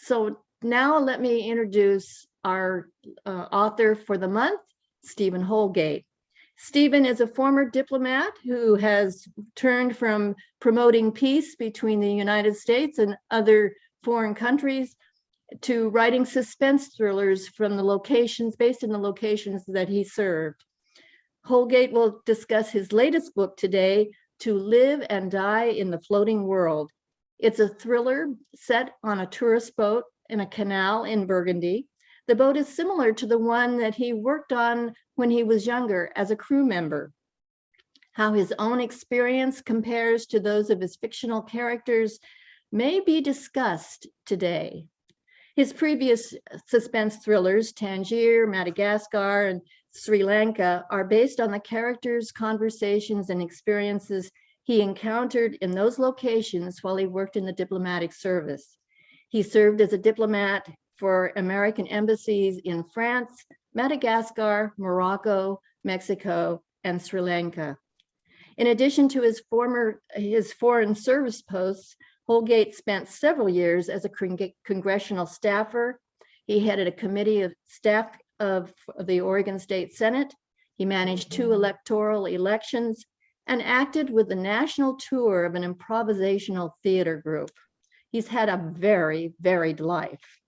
So now let me introduce our author for the month, Stephen Holgate. Stephen is a former diplomat who has turned from promoting peace between the United States and other foreign countries to writing suspense thrillers from the locations, based in the locations that he served. Holgate will discuss his latest book today, To Live and Die in the Floating World. It's a thriller set on a tourist boat in a canal in Burgundy. The boat is similar to the one that he worked on when he was younger as a crew member. How his own experience compares to those of his fictional characters may be discussed today. His previous suspense thrillers, Tangier, Madagascar, and Sri Lanka, are based on the characters, conversations, and experiences he encountered in those locations while he worked in the diplomatic service. He served as a diplomat for American embassies in France, Madagascar, Morocco, Mexico, and Sri Lanka. In addition to his foreign service posts, Holgate spent several years as a congressional staffer. He headed a committee of staff of the Oregon State Senate. He managed 2 electoral elections and acted with the national tour of an improvisational theater group. He's had a very varied life.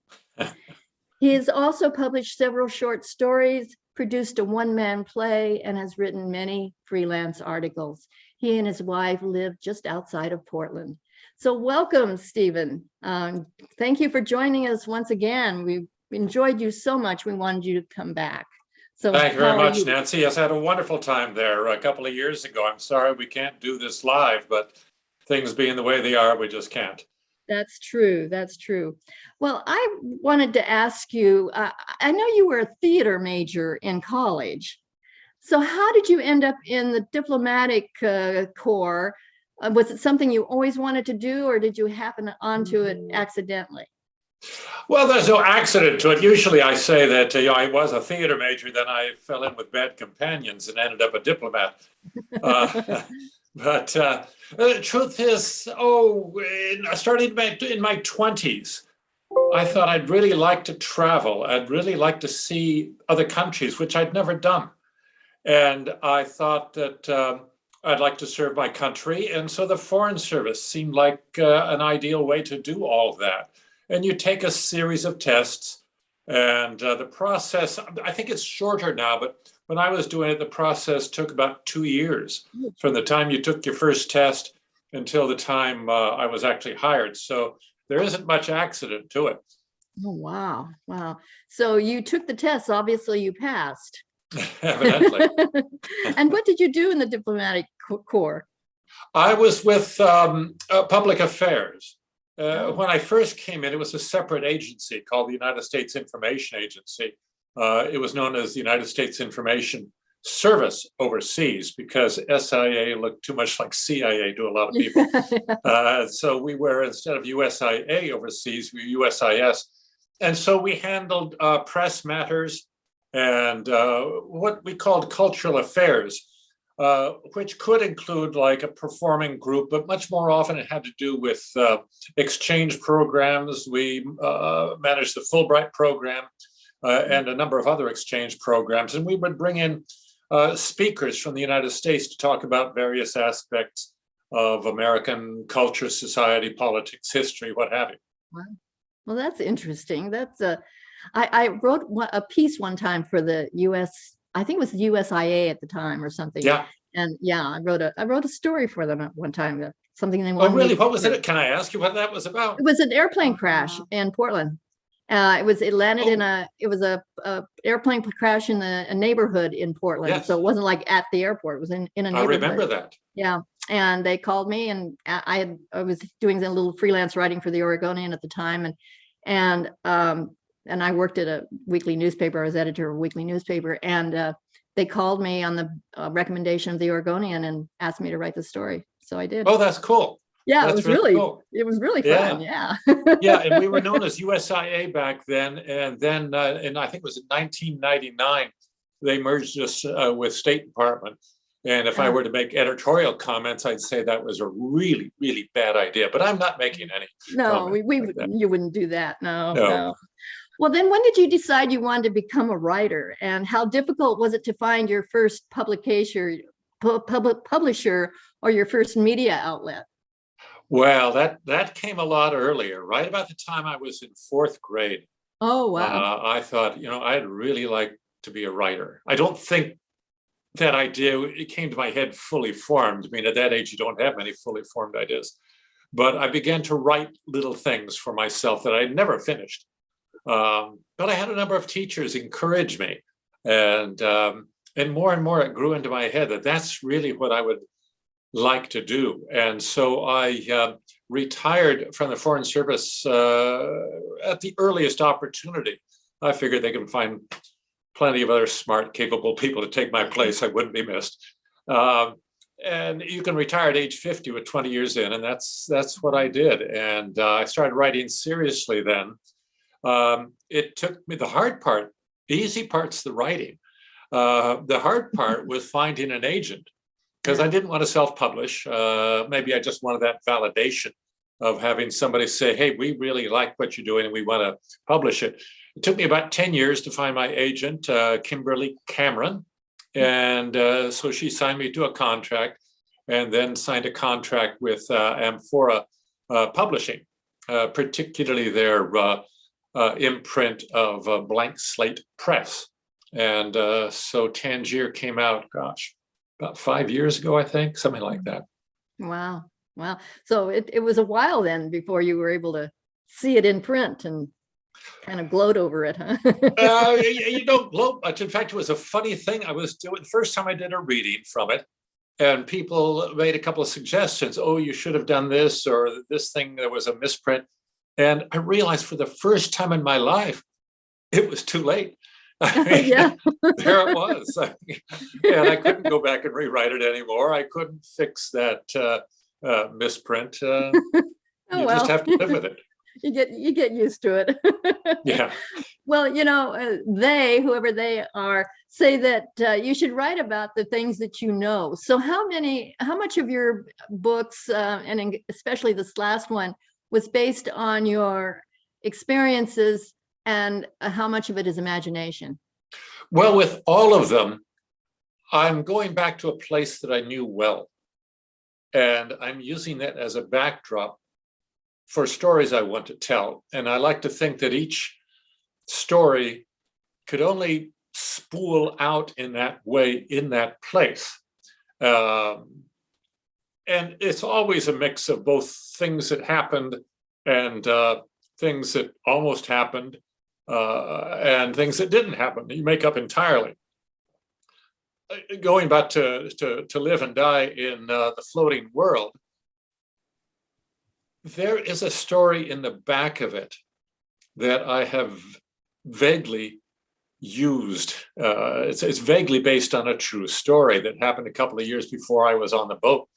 He has also published several short stories, produced a one-man play, and has written many freelance articles. He and his wife live just outside of Portland. So welcome, Stephen. Thank you for joining us once again. We enjoyed you so much, we wanted you to come back. So thank you very much, Nancy. Yes, I had a wonderful time there a couple of years ago. I'm sorry we can't do this live, but things being the way they are, we just can't. That's true. That's true. Well, I wanted to ask you, I know you were a theater major in college. So how did you end up in the diplomatic corps? Was it something you always wanted to do, or did you happen onto it accidentally? Well, there's no accident to it. Usually I say that I was a theater major, then I fell in with bad companions and ended up a diplomat. But the truth is, I started in my 20s. I thought I'd really like to travel. I'd really like to see other countries, which I'd never done. And I thought that I'd like to serve my country. And so the Foreign Service seemed like an ideal way to do all of that. And you take a series of tests, and the process, I think it's shorter now, but when I was doing it, the process took about 2 years from the time you took your first test until the time I was actually hired. So there isn't much accident to it. Oh, wow. Wow. So you took the test, obviously you passed. Evidently. And what did you do in the diplomatic corps? I was with public affairs. When I first came in, it was a separate agency called the United States Information Agency. It was known as the United States Information Service overseas because SIA looked too much like CIA to a lot of people. So we were, instead of USIA overseas, we were USIS. And so we handled press matters and what we called cultural affairs, which could include like a performing group, but much more often it had to do with exchange programs. We managed the Fulbright program and a number of other exchange programs. And we would bring in speakers from the United States to talk about various aspects of American culture, society, politics, history, what have you. Wow. Well, that's interesting. I wrote a piece one time for the US, I think it was the USIA at the time or something. Yeah. And yeah, I wrote a story for them at one time, something they wanted. Oh, really? What was it? Can I ask you what that was about? It was an airplane crash in Portland. It landed in a airplane crash in a neighborhood in Portland. Yes. So it wasn't like at the airport, it was in a neighborhood. I remember that. Yeah. And they called me, and I was doing a little freelance writing for the Oregonian at the time. And I worked at a weekly newspaper. I was editor of a weekly newspaper, and they called me on the recommendation of the Oregonian and asked me to write the story. So I did. Oh, that's cool. Yeah, that's it was really cool. It was really fun. Yeah. Yeah, and we were known as USIA back then, and then I think it was in 1999 they merged us with State Department, And if I were to make editorial comments, I'd say that was a really, really bad idea. But I'm not making any No, comment like that. you wouldn't do that. No, No. no. Well, then when did you decide you wanted to become a writer, and how difficult was it to find your first publication, publisher, or your first media outlet? Well, that came a lot earlier, right about the time I was in fourth grade. Oh, wow. I thought, I'd really like to be a writer. I don't think that idea, it came to my head fully formed. I mean, at that age, you don't have many fully formed ideas. But I began to write little things for myself that I'd never finished. But I had a number of teachers encourage me, and more it grew into my head that that's really what I would like to do. And so I retired from the Foreign Service at the earliest opportunity. I figured they can find plenty of other smart, capable people to take my place. I wouldn't be missed. And you can retire at age 50 with 20 years in, and that's what I did. And I started writing seriously then. It took me, the hard part, the easy part's the writing. The hard part was finding an agent, because I didn't want to self-publish. Maybe I just wanted that validation of having somebody say, hey, we really like what you're doing and we want to publish it. It took me about 10 years to find my agent, Kimberly Cameron. And so she signed me to a contract, and then signed a contract with Amphora Publishing, particularly their imprint of Blank Slate Press. And so Tangier came out, gosh, about 5 years ago, I think, something like that. Wow. Wow. So it was a while then before you were able to see it in print and kind of gloat over it, huh? You don't gloat much. In fact, it was a funny thing. I was doing the first time I did a reading from it, and people made a couple of suggestions. Oh, you should have done this, or this thing, there was a misprint. And I realized for the first time in my life, it was too late. I mean, Yeah. there it was. And I couldn't go back and rewrite it anymore. I couldn't fix that misprint. Oh, You just have to live with it. You get used to it. Yeah. Well, they, whoever they are, say that you should write about the things that you know. So how much of your books, and especially this last one, was based on your experiences, and how much of it is imagination? Well, with all of them, I'm going back to a place that I knew well. And I'm using that as a backdrop for stories I want to tell. And I like to think that each story could only spool out in that way, in that place. And it's always a mix of both things that happened and things that almost happened, and things that didn't happen. You make up entirely. Going back to Live and Die in the Floating World, there is a story in the back of it that I have vaguely used. It's vaguely based on a true story that happened a couple of years before I was on the boat.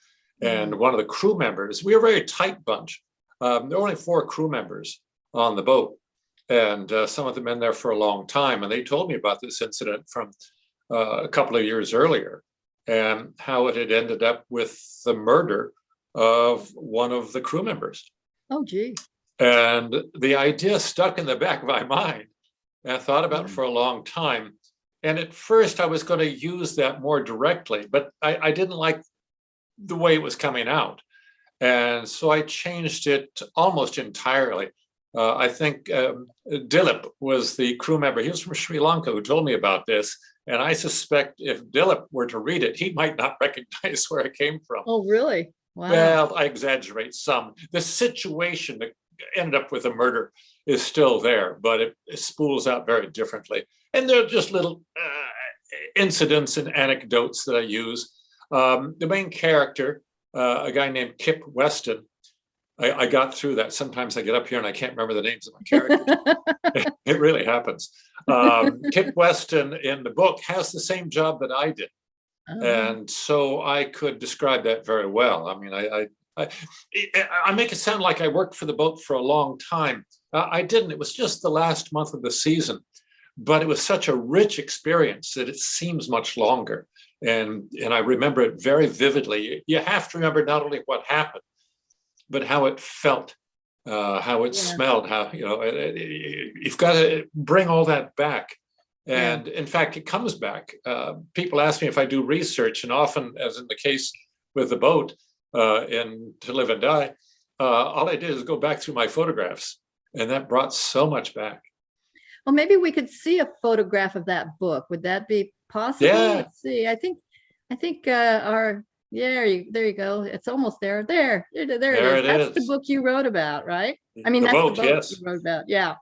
And one of the crew members, we were a very tight bunch. There were only 4 crew members on the boat, and some of them been there for a long time. And they told me about this incident from a couple of years earlier, and how it had ended up with the murder of one of the crew members. Oh, gee. And the idea stuck in the back of my mind, and I thought about it for a long time. And at first I was going to use that more directly, but I didn't like the way it was coming out. And so I changed it almost entirely. I think Dilip was the crew member. He was from Sri Lanka, who told me about this. And I suspect if Dilip were to read it, he might not recognize where it came from. Oh, really? Wow. Well, I exaggerate some. The situation that ended up with a murder is still there, but it spools out very differently. And there are just little incidents and anecdotes that I use. The main character, a guy named Kip Weston, I got through that. Sometimes I get up here and I can't remember the names of my characters. It really happens. Kip Weston in the book has the same job that I did. And so I could describe that very well. I mean, I make it sound like I worked for the boat for a long time. I didn't. It was just the last month of the season, but it was such a rich experience that it seems much longer. And I remember it very vividly. You have to remember not only what happened, but how it felt, how it smelled, how, you've got to bring all that back. And in fact, it comes back. People ask me if I do research, and often, as in the case with the boat in To Live and Die, all I did is go back through my photographs, and that brought so much back. Well, maybe we could see a photograph of that book. Would that be possible? Yeah. Let's see. I think there you go. It's almost there. There it is. That's the book you wrote about, right? I mean, the that's boat, the boat yes. you wrote about. Yeah.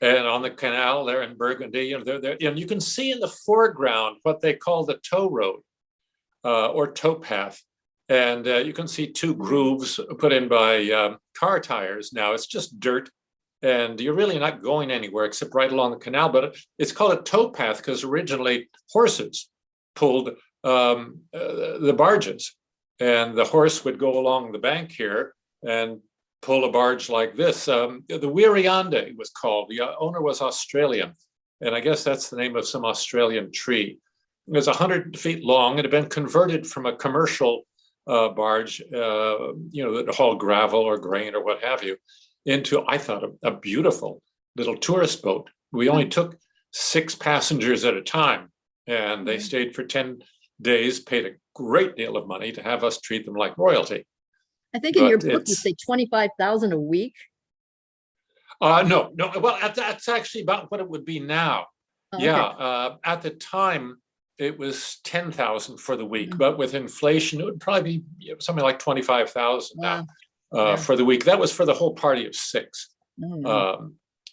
And on the canal there in Burgundy, and you can see in the foreground what they call the tow road or towpath. And you can see two grooves put in by car tires. Now it's just dirt, and you're really not going anywhere except right along the canal. But it's called a towpath because originally horses pulled the barges, and the horse would go along the bank here and pull a barge like this. The Wiriande was called. The owner was Australian, and I guess that's the name of some Australian tree. It was 100 feet long. It had been converted from a commercial barge, that hauled gravel or grain or what have you, into, I thought, a beautiful little tourist boat. We only took 6 passengers at a time, and they stayed for 10 days, paid a great deal of money to have us treat them like royalty. I think in your book you say 25,000 a week. No. Well, that's actually about what it would be now. Oh, yeah. okay. At the time, it was 10,000 for the week, but with inflation, it would probably be something like 25,000 now for the week. That was for the whole party of 6.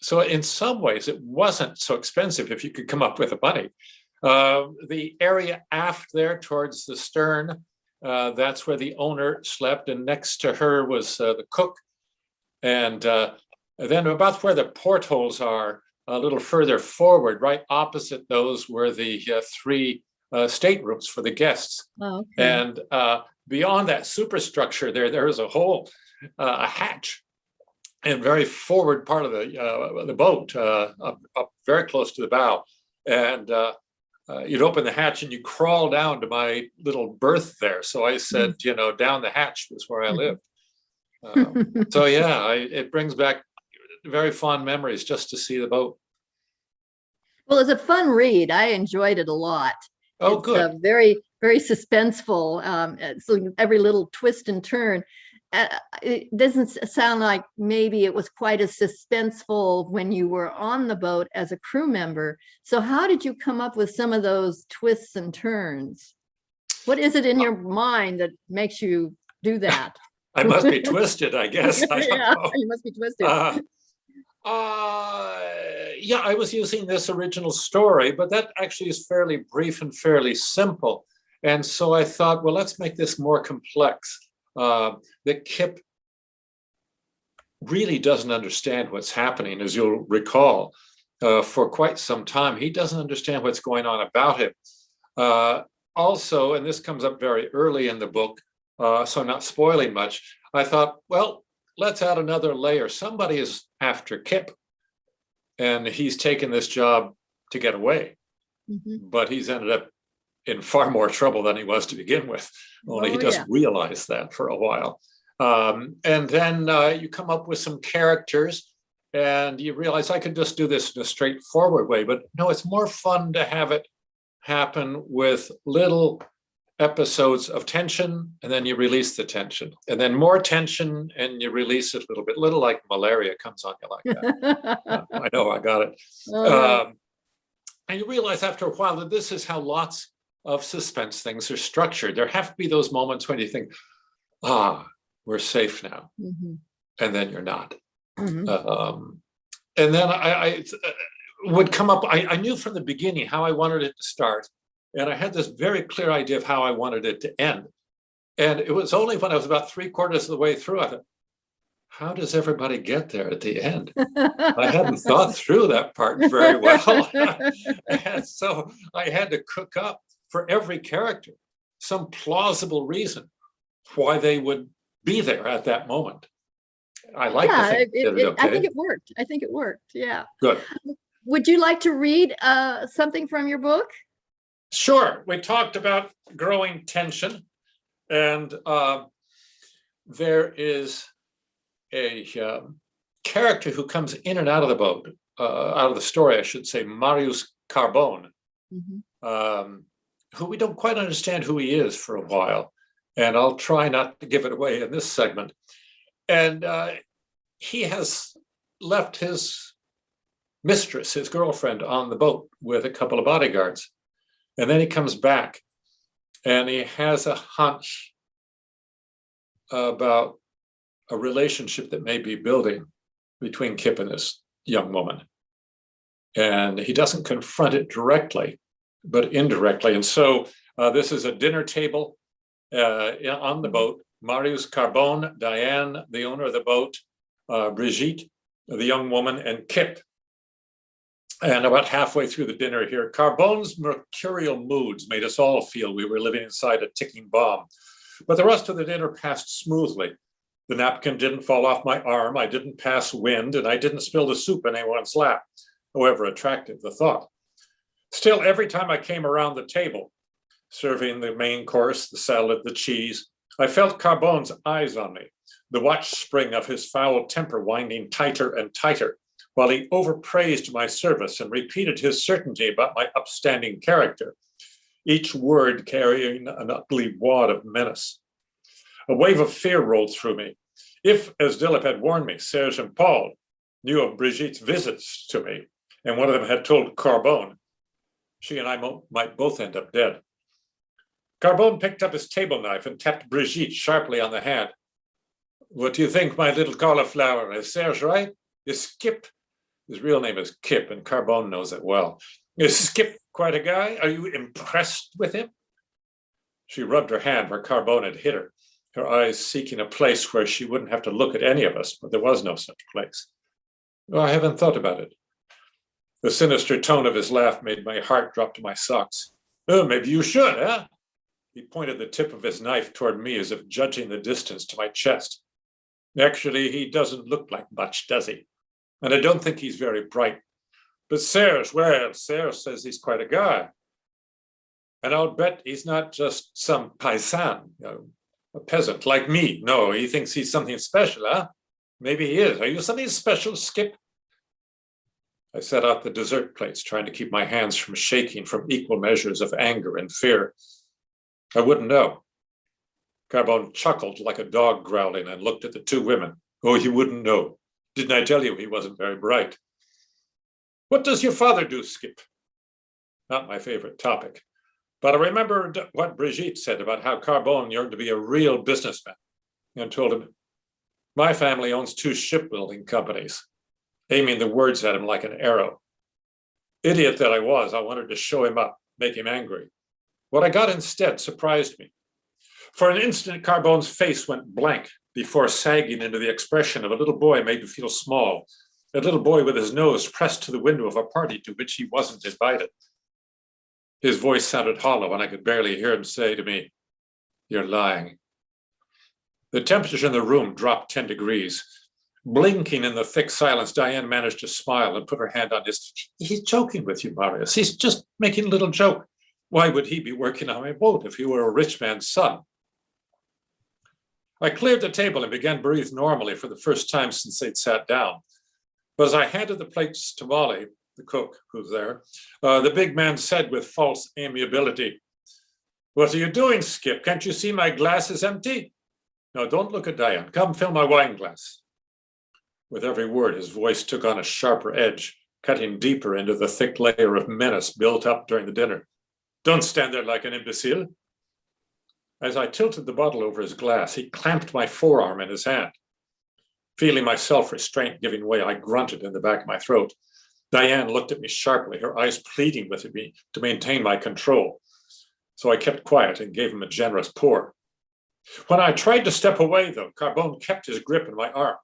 So in some ways, it wasn't so expensive if you could come up with the money. The area aft there towards the stern, that's where the owner slept, and next to her was the cook. And then about where the portholes are, a little further forward, right opposite those were the 3 staterooms for the guests. Oh, okay. And beyond that superstructure there is a hole, a hatch, and very forward part of the boat, up very close to the bow. And you'd open the hatch and you crawl down to my little berth there. So I said, down the hatch was where I lived. So yeah, it brings back very fond memories just to see the boat. Well, it's a fun read. I enjoyed it a lot. Oh, it's good. Very, very suspenseful. So every little twist and turn. It doesn't sound like maybe it was quite as suspenseful when you were on the boat as a crew member. So how did you come up with some of those twists and turns? What is it in your mind that makes you do that? I must be twisted, I guess. I don't know. You must be twisted. Yeah, I was using this original story, but that actually is fairly brief and fairly simple. And so I thought, well, let's make this more complex. That Kip really doesn't understand what's happening, as you'll recall, for quite some time. He doesn't understand what's going on about him. Also, and this comes up very early in the book, so I'm not spoiling much, I thought, well, let's add another layer. Somebody is after Kip, and he's taken this job to get away, but he's ended up in far more trouble than he was to begin with. Only he doesn't realize that for a while. And then you come up with some characters, and you realize I could just do this in a straightforward way, but no, it's more fun to have it happen with little episodes of tension, and then you release the tension, and then more tension, and you release it a little like malaria comes on you like that. I know, I got it. And you realize after a while that this is how lots of suspense things are structured. There have to be those moments when you think, we're safe now. And then you're not. And then I would come up, I knew from the beginning how I wanted it to start. And I had this very clear idea of how I wanted it to end. And it was only when I was about 3/4 of the way through, I thought, how does everybody get there at the end? I hadn't thought through that part very well. And so I had to cook up for every character some plausible reason why they would be there at that moment. I like to think okay. I think it worked. I think it worked. Yeah. Good. Would you like to read something from your book? Sure, we talked about growing tension, and there is a character who comes in and out of the boat, out of the story, I should say, Marius Carbone, who we don't quite understand who he is for a while. And I'll try not to give it away in this segment. And he has left his mistress, his girlfriend, on the boat with a couple of bodyguards. And then he comes back and he has a hunch about a relationship that may be building between Kip and this young woman. And he doesn't confront it directly, but indirectly. And so this is a dinner table on the boat. Marius Carbone, Diane, the owner of the boat, Brigitte, the young woman, and Kip. And about halfway through the dinner here, Carbone's mercurial moods made us all feel we were living inside a ticking bomb. But the rest of the dinner passed smoothly. The napkin didn't fall off my arm, I didn't pass wind, and I didn't spill the soup in anyone's lap, however attractive the thought. Still, every time I came around the table, serving the main course, the salad, the cheese, I felt Carbone's eyes on me, the watch spring of his foul temper winding tighter and tighter, while he overpraised my service and repeated his certainty about my upstanding character, each word carrying an ugly wad of menace. A wave of fear rolled through me. If, as Dilip had warned me, Serge and Paul knew of Brigitte's visits to me, and one of them had told Carbone, she and I might both end up dead. Carbone picked up his table knife and tapped Brigitte sharply on the hand. What do you think, my little cauliflower? Is Serge right? Is Skip? His real name is Kip, and Carbone knows it well. Is Skip quite a guy? Are you impressed with him? She rubbed her hand where Carbone had hit her, her eyes seeking a place where she wouldn't have to look at any of us, but there was no such place. Oh, I haven't thought about it. The sinister tone of his laugh made my heart drop to my socks. Oh, maybe you should, huh? He pointed the tip of his knife toward me as if judging the distance to my chest. Actually, he doesn't look like much, does he? And I don't think he's very bright. But Serge, well, Serge says he's quite a guy. And I'll bet he's not just some paysan, a peasant like me. No, he thinks he's something special, huh? Maybe he is. Are you something special, Skip? I set out the dessert plates, trying to keep my hands from shaking from equal measures of anger and fear. I wouldn't know. Carbone chuckled like a dog growling and looked at the two women. Oh, you wouldn't know. Didn't I tell you he wasn't very bright? What does your father do, Skip? Not my favorite topic. But I remembered what Brigitte said about how Carbone yearned to be a real businessman and told him, my family owns 2 shipbuilding companies, aiming the words at him like an arrow. Idiot that I was, I wanted to show him up, make him angry. What I got instead surprised me. For an instant, Carbone's face went blank before sagging into the expression of a little boy made to feel small, a little boy with his nose pressed to the window of a party to which he wasn't invited. His voice sounded hollow, and I could barely hear him say to me, you're lying. The temperature in the room dropped 10 degrees. Blinking in the thick silence, Diane managed to smile and put her hand on his. He's joking with you, Marius. He's just making a little joke. Why would he be working on my boat if he were a rich man's son? I cleared the table and began to breathe normally for the first time since they'd sat down. But as I handed the plates to Molly, the cook who's there, the big man said with false amiability, what are you doing, Skip? Can't you see my glass is empty? No, don't look at Diane. Come fill my wine glass. With every word, his voice took on a sharper edge, cutting deeper into the thick layer of menace built up during the dinner. Don't stand there like an imbecile. As I tilted the bottle over his glass, he clamped my forearm in his hand. Feeling my self-restraint giving way, I grunted in the back of my throat. Diane looked at me sharply, her eyes pleading with me to maintain my control. So I kept quiet and gave him a generous pour. When I tried to step away, though, Carbone kept his grip in my arm.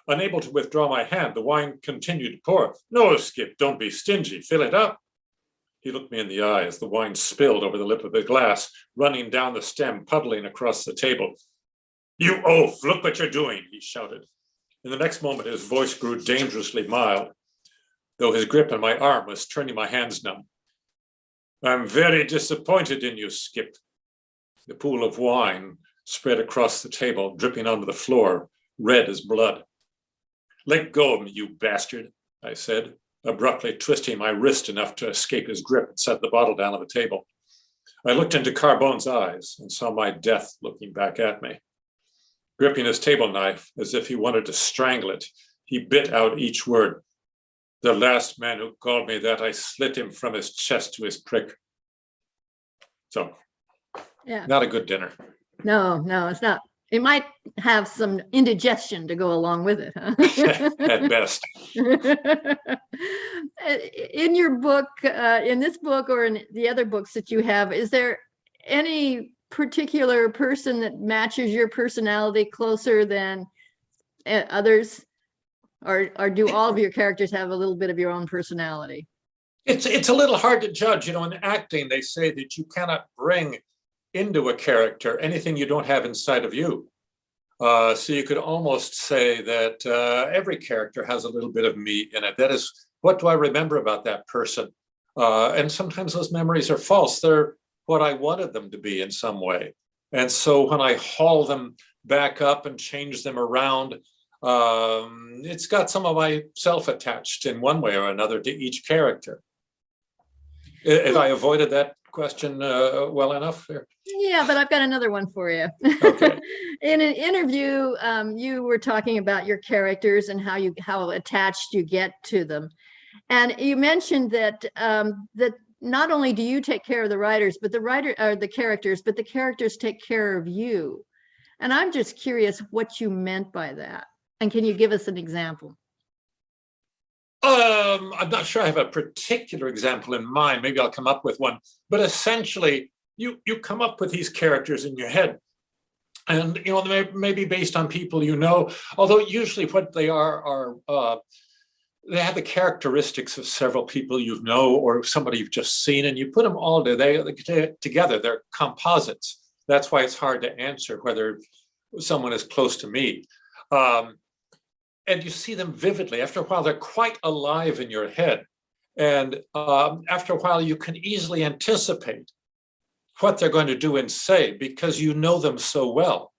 Unable to withdraw my hand, the wine continued to pour. No, Skip, don't be stingy. Fill it up. He looked me in the eye as the wine spilled over the lip of the glass, running down the stem, puddling across the table. You oaf, look what you're doing, he shouted. In the next moment, his voice grew dangerously mild, though his grip on my arm was turning my hands numb. I'm very disappointed in you, Skip. The pool of wine spread across the table, dripping onto the floor, red as blood. Let go of me, you bastard, I said, abruptly twisting my wrist enough to escape his grip and set the bottle down on the table. I looked into Carbone's eyes and saw my death looking back at me. Gripping his table knife as if he wanted to strangle it, he bit out each word. The last man who called me that, I slit him from his chest to his prick. So, Yeah. not a good dinner. No, it's not. It might have some indigestion to go along with it, huh? At best. In your book, in this book or in the other books that you have, is there any particular person that matches your personality closer than others? Or do all of your characters have a little bit of your own personality? It's a little hard to judge. You know, in acting, they say that you cannot bring into a character anything you don't have inside of you. So you could almost say that every character has a little bit of me in it. That is, what do I remember about that person? And sometimes those memories are false. They're what I wanted them to be in some way. And so when I haul them back up and change them around, it's got some of myself attached in one way or another to each character. If I avoided that question well enough there? Yeah, but I've got another one for you. Okay. In an interview, you were talking about your characters and how attached you get to them, and you mentioned that that not only do you take care of the writers, but the characters, but the characters take care of you. And I'm just curious what you meant by that. And can you give us an example? I'm not sure I have a particular example in mind. Maybe I'll come up with one. But essentially, you come up with these characters in your head. And, you know, they may be based on people you know, although usually what they are they have the characteristics of several people you know or somebody you've just seen, and you put them all together. They're composites. That's why it's hard to answer whether someone is close to me. And you see them vividly. After a while, they're quite alive in your head. And after a while, you can easily anticipate what they're going to do and say because you know them so well.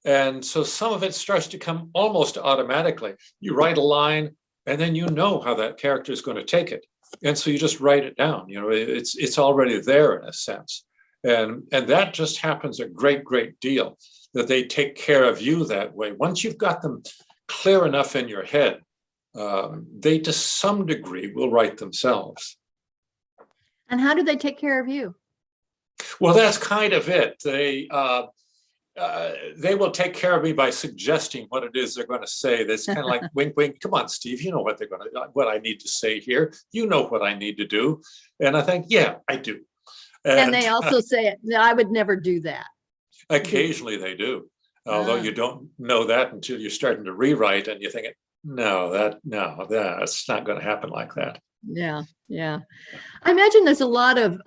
And so some of it starts to come almost automatically. You write a line, and then you know how that character is going to take it. And so you just write it down. You know, it's already there in a sense. And that just happens a great deal, that they take care of you that way. Once you've got them clear enough in your head, they to some degree will write themselves. And how do they take care of you? Well, that's kind of it. They will take care of me by suggesting what it is they're going to say. That's kind of like wink, wink. Come on, Steve. You know what I need to say here. You know what I need to do. And I think, yeah, I do. And they also say, I would never do that. Occasionally they do. Although you don't know that until you're starting to rewrite and you're thinking, no, that's not going to happen like that. Yeah. I imagine there's a lot of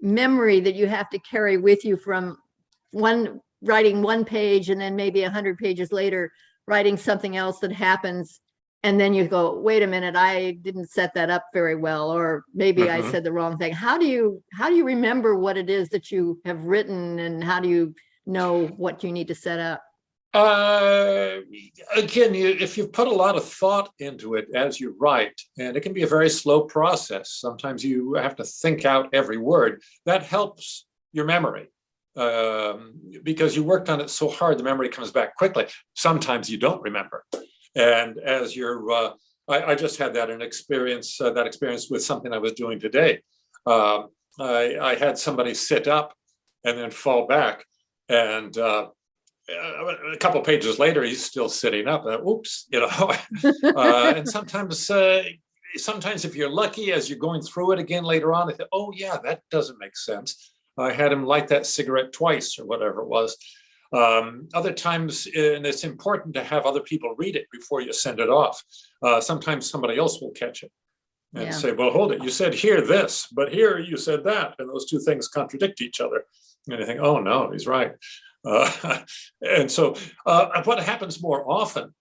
memory that you have to carry with you from writing one page and then maybe 100 pages later writing something else that happens, and then you go, wait a minute, I didn't set that up very well, or maybe I said the wrong thing. How do you remember what it is that you have written, and how do you know what you need to set up? Again, if you've put a lot of thought into it as you write, and it can be a very slow process. Sometimes you have to think out every word. That helps your memory because you worked on it so hard, the memory comes back quickly. Sometimes you don't remember. And as you're, I just had that experience with something I was doing today. I had somebody sit up and then fall back, and a couple of pages later, he's still sitting up. Oops, you know. And sometimes if you're lucky, as you're going through it again later on, I think, oh yeah, that doesn't make sense. I had him light that cigarette twice, or whatever it was. Other times, and it's important to have other people read it before you send it off. Sometimes somebody else will catch it and say, well, hold it. You said here this, but here you said that. And those two things contradict each other. And you think, oh no, he's right. And so what happens more often,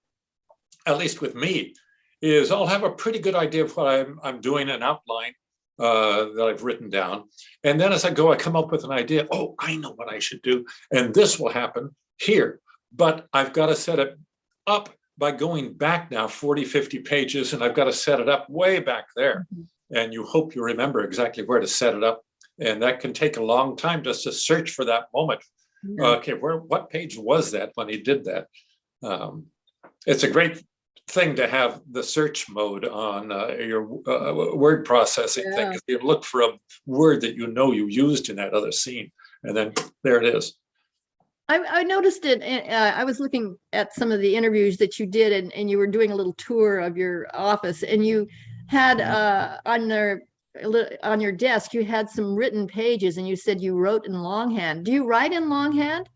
at least with me, is I'll have a pretty good idea of what I'm doing, an outline, that I've written down. And then as I go, I come up with an idea. Oh, I know what I should do. And this will happen here. But I've got to set it up by going back now 40, 50 pages, and I've got to set it up way back there. Mm-hmm. And you hope you remember exactly where to set it up. And that can take a long time just to search for that moment. Mm-hmm. Okay, what page was that when he did that? It's a great thing to have the search mode on your word processing thing. You look for a word that you know you used in that other scene, and then there it is. I noticed it. I was looking at some of the interviews that you did, and you were doing a little tour of your office, and you had on your desk, you had some written pages, and you said you wrote in longhand. Do you write in longhand,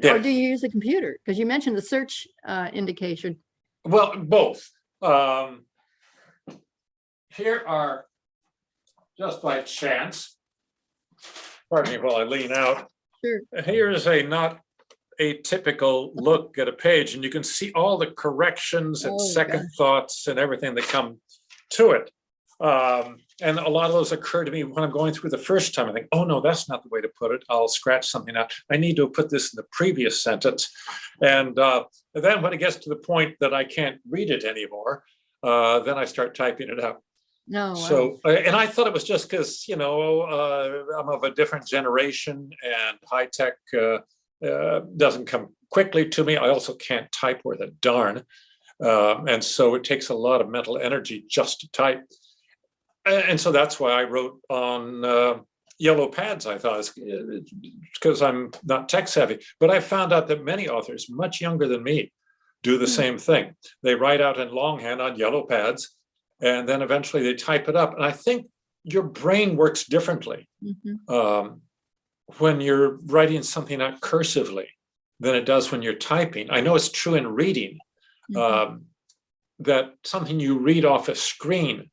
or do you use the computer? Because you mentioned the search indication. Well, both. Here are, just by chance, pardon me while I lean out. Sure. Here's a not atypical look at a page, and you can see all the corrections and second thoughts and everything that come to it. And a lot of those occur to me when I'm going through the first time. I think, oh no, that's not the way to put it. I'll scratch something out. I need to put this in the previous sentence. And then when it gets to the point that I can't read it anymore, then I start typing it out. No. So, and I thought it was just because, I'm of a different generation, and high tech doesn't come quickly to me. I also can't type worth a darn. And so it takes a lot of mental energy just to type. And so that's why I wrote on yellow pads. I thought it's because I'm not tech savvy, but I found out that many authors much younger than me do the same thing. They write out in longhand on yellow pads, and then eventually they type it up. And I think your brain works differently when you're writing something out cursively than it does when you're typing. I know it's true in reading, that something you read off a screen,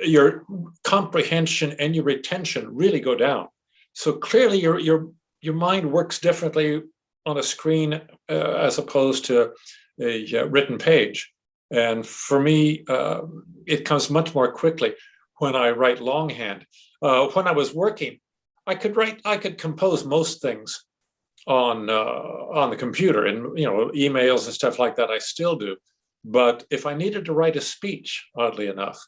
your comprehension and your retention really go down. So clearly your mind works differently on a screen as opposed to a written page. And for me, it comes much more quickly when I write longhand. When I was working, I could compose most things on the computer, and emails and stuff like that I still do. But if I needed to write a speech, oddly enough,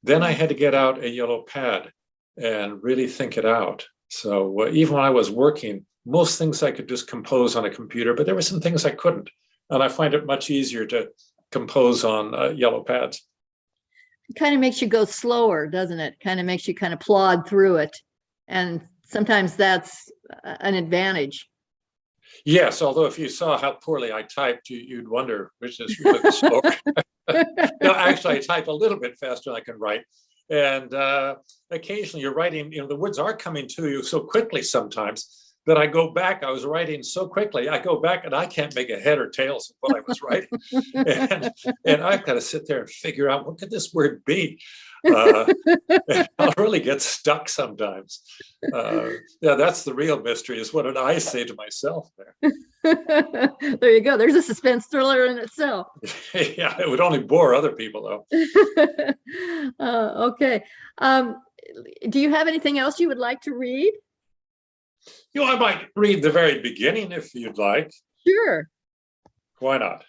then I had to get out a yellow pad and really think it out. So even when I was working, most things I could just compose on a computer, but there were some things I couldn't. And I find it much easier to compose on yellow pads. It kind of makes you go slower, doesn't it? Kind of makes you kind of plod through it. And sometimes that's an advantage. Yes, although if you saw how poorly I typed, you'd wonder which is really slower. No, actually, I type a little bit faster than I can write. And occasionally you're writing, the words are coming to you so quickly sometimes that I go back. I was writing so quickly, I go back and I can't make a head or tails of what I was writing. and I've got to sit there and figure out, what could this word be? I'll really get stuck sometimes. Yeah, that's the real mystery, is what did I say to myself there? There you go. There's a suspense thriller in itself. Yeah, it would only bore other people, though. Okay. Do you have anything else you would like to read? I might read the very beginning if you'd like. Sure. Why not?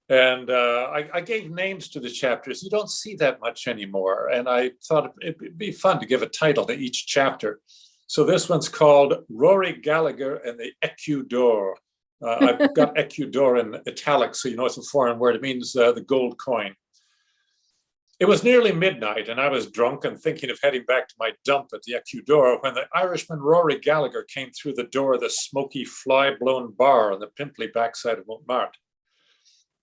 And I gave names to the chapters. You don't see that much anymore. And I thought it'd be fun to give a title to each chapter. So this one's called Rory Gallagher and the Écu d'Or. I've got Écu d'Or in italics, so you know it's a foreign word. It means the gold coin. It was nearly midnight, and I was drunk and thinking of heading back to my dump at the Écu d'Or when the Irishman Rory Gallagher came through the door of the smoky, fly-blown bar on the pimply backside of Montmartre.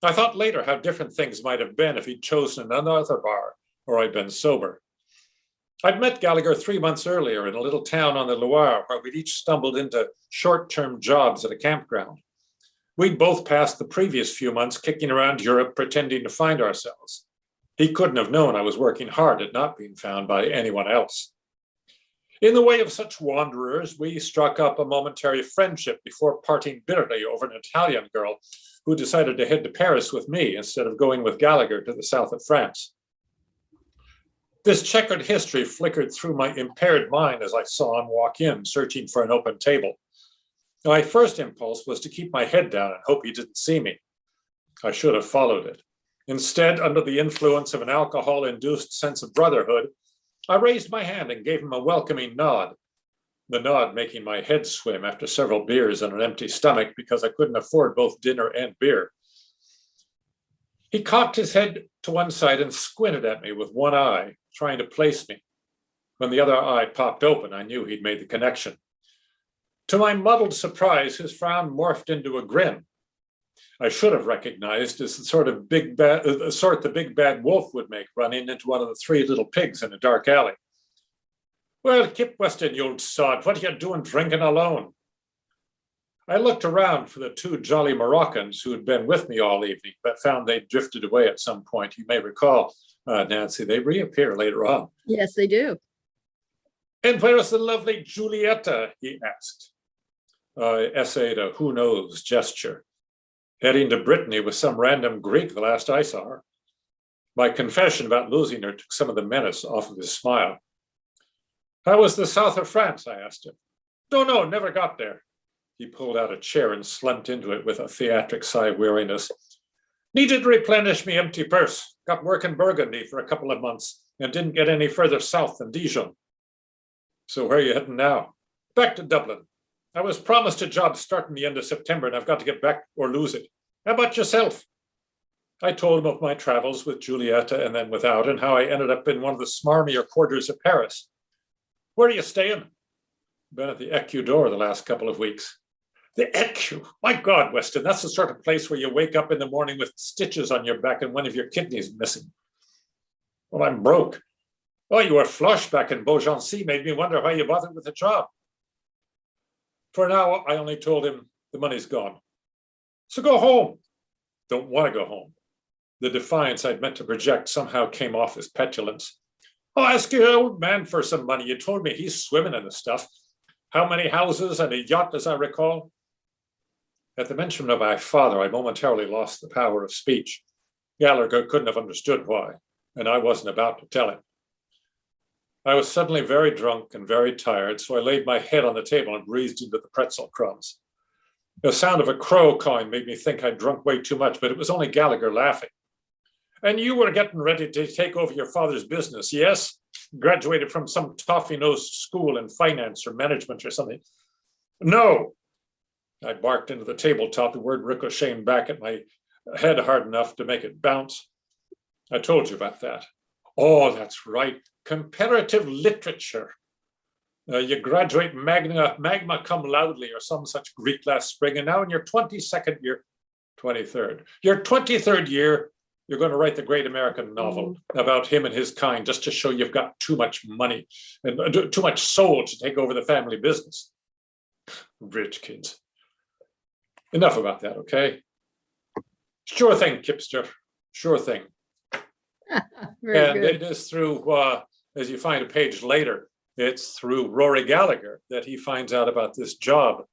I thought later how different things might have been if he'd chosen another bar or I'd been sober. I'd met Gallagher 3 months earlier in a little town on the Loire where we'd each stumbled into short-term jobs at a campground. We'd both passed the previous few months kicking around Europe pretending to find ourselves. He couldn't have known I was working hard at not being found by anyone else. In the way of such wanderers, we struck up a momentary friendship before parting bitterly over an Italian girl who decided to head to Paris with me instead of going with Gallagher to the south of France. This checkered history flickered through my impaired mind as I saw him walk in, searching for an open table. My first impulse was to keep my head down and hope he didn't see me. I should have followed it. Instead, under the influence of an alcohol-induced sense of brotherhood, I raised my hand and gave him a welcoming nod, the nod making my head swim after several beers and an empty stomach because I couldn't afford both dinner and beer. He cocked his head to one side and squinted at me with one eye, trying to place me. When the other eye popped open, I knew he'd made the connection. To my muddled surprise, his frown morphed into a grin. I should have recognized as the sort of the big bad wolf would make running into one of the three little pigs in a dark alley. Well, Kip Weston, you old sod, what are you doing drinking alone? I looked around for the two jolly Moroccans who had been with me all evening, but found they'd drifted away at some point. You may recall, Nancy, they reappear later on. Yes, they do. And where's the lovely Giulietta? He asked. I essayed a who knows gesture. Heading to Brittany with some random Greek the last I saw her. My confession about losing her took some of the menace off of his smile. How was the south of France? I asked him. No, never got there. He pulled out a chair and slumped into it with a theatric sigh of weariness. Needed to replenish me empty purse. Got work in Burgundy for a couple of months and didn't get any further south than Dijon. So where are you heading now? Back to Dublin. I was promised a job starting the end of September and I've got to get back or lose it. How about yourself? I told him of my travels with Giulietta and then without, and how I ended up in one of the smarmier quarters of Paris. Where are you staying? Been at the Ecu d'Or the last couple of weeks. The Ecu? My God, Weston, that's the sort of place where you wake up in the morning with stitches on your back and one of your kidneys missing. Well, I'm broke. Oh, you were flush back in Beaugency, made me wonder why you bothered with the job. For now, I only told him the money's gone. So go home. Don't want to go home. The defiance I'd meant to project somehow came off as petulance. I'll ask your old man for some money. You told me he's swimming in the stuff. How many houses and a yacht, as I recall? At the mention of my father, I momentarily lost the power of speech. Gallagher couldn't have understood why, and I wasn't about to tell him. I was suddenly very drunk and very tired, so I laid my head on the table and breathed into the pretzel crumbs. The sound of a crow cawing made me think I'd drunk way too much, but it was only Gallagher laughing. And you were getting ready to take over your father's business, yes? Graduated from some toffee-nosed school in finance or management or something. No. I barked into the tabletop, the word ricocheting back at my head hard enough to make it bounce. I told you about that. Oh, that's right. Comparative literature. You graduate magna cum laude or some such Greek last spring, and now in your 22nd year, 23rd, your 23rd year, you're going to write the great American novel about him and his kind, just to show you've got too much money and too much soul to take over the family business. Rich kids. Enough about that, okay? Sure thing, Kipster. Sure thing. And it is through, as you find a page later, it's through Rory Gallagher that he finds out about this job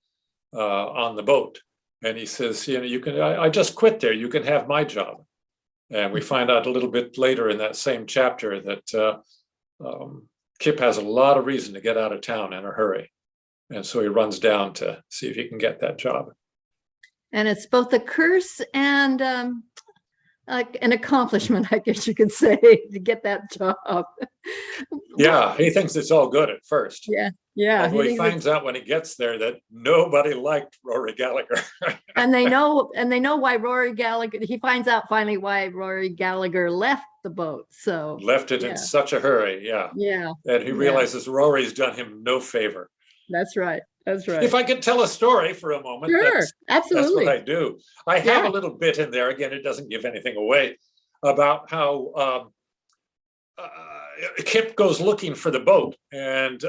on the boat. And he says, you can, I just quit there. You can have my job. And we find out a little bit later in that same chapter that Kip has a lot of reason to get out of town in a hurry. And so he runs down to see if he can get that job. And it's both a curse and an accomplishment, I guess you could say, to get that job. Yeah, he thinks it's all good at first. Yeah. Although he finds out when he gets there that nobody liked Rory Gallagher. and they know why Rory Gallagher, he finds out finally why Rory Gallagher left the boat. So left it in such a hurry, Yeah. And he realizes Rory's done him no favor. That's right. If I could tell a story for a moment, sure, absolutely. That's what I do. I have a little bit in there, again, it doesn't give anything away, about how Kip goes looking for the boat, and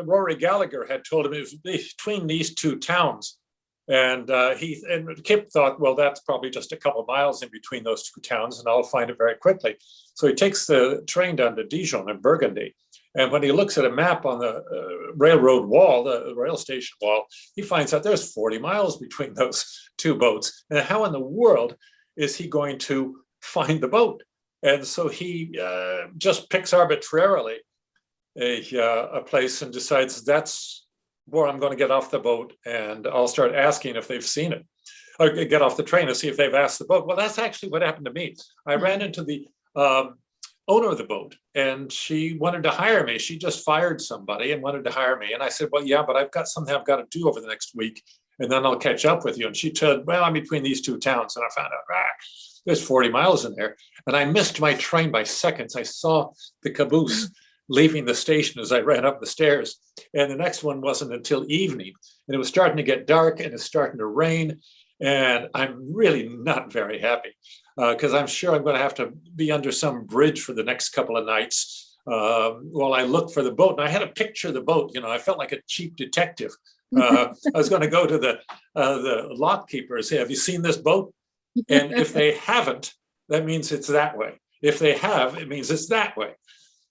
Rory Gallagher had told him it was between these two towns. And Kip thought, well, that's probably just a couple of miles in between those two towns, and I'll find it very quickly. So he takes the train down to Dijon in Burgundy. And when he looks at a map on the railroad wall, the rail station wall, he finds out there's 40 miles between those two boats. And how in the world is he going to find the boat? And so he just picks arbitrarily a place and decides that's where I'm going to get off the boat, and I'll start asking if they've seen it. Or get off the train and see if they've asked the boat. Well, that's actually what happened to me. I ran into the owner of the boat, and she wanted to hire me. She just fired somebody and wanted to hire me. And I said, well, yeah, but I've got something I've got to do over the next week, and then I'll catch up with you. And she said, well, I'm between these two towns. And I found out, there's 40 miles in there. And I missed my train by seconds. I saw the caboose leaving the station as I ran up the stairs. And the next one wasn't until evening. And it was starting to get dark, and it's starting to rain. And I'm really not very happy because I'm sure I'm going to have to be under some bridge for the next couple of nights while I look for the boat. And I had a picture of the boat. I felt like a cheap detective. I was going to go to the lock keeper and say, have you seen this boat? And if they haven't, that means it's that way. If they have, it means it's that way.